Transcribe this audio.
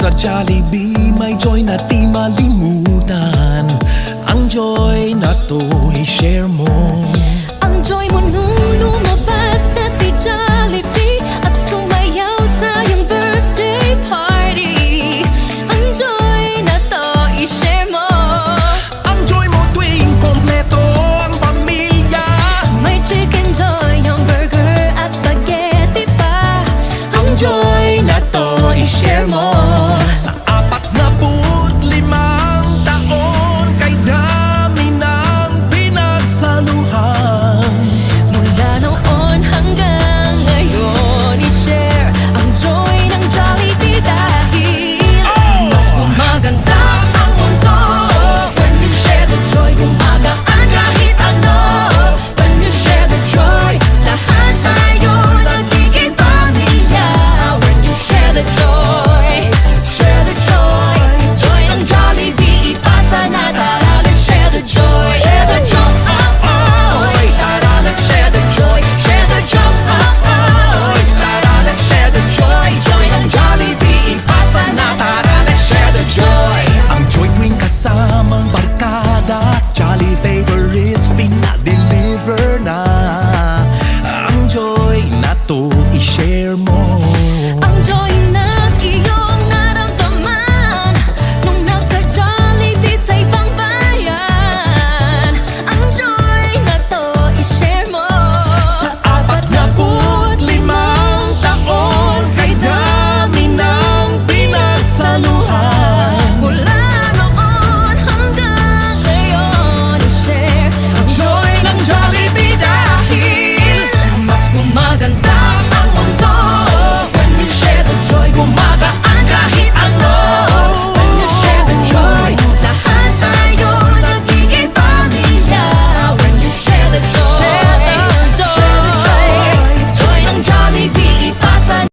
Sa Jollibee may joy na di malimutan. Ang joy na to i-share mo. Ang joy mo nung lumabas na si Jollibee at sumayaw sa iyong birthday party. Ang joy na to i-share mo. Ang joy mo tuwing kompleto ang pamilya. May chicken joy, yung burger at spaghetti pa. Ang joy na to i-share mo. Sa 45 taon kay dami ng pinagsaluhan. Mula noon hanggang ngayon i-share ang joy ng Jollibee dahil mas gumaganda ang mundo when you share the joy. Gumagaan kahit ano when you share the joy. Lahat tayo nagiging pamilya when you share the joy. Share the joy, joy ng Jollibee ipasa na. Tara, let's share the joy. Share the joy, oh oh. Tara, let's share the joy. Share the joy, oh oh. Tara, let's share the joy. Joy ng Jollibee ipasa na. Tara, let's share the joy. Ang joy tuwing kasamang barkada, Jolly favorites pinadeliver na. Ang joy na to i-share mo.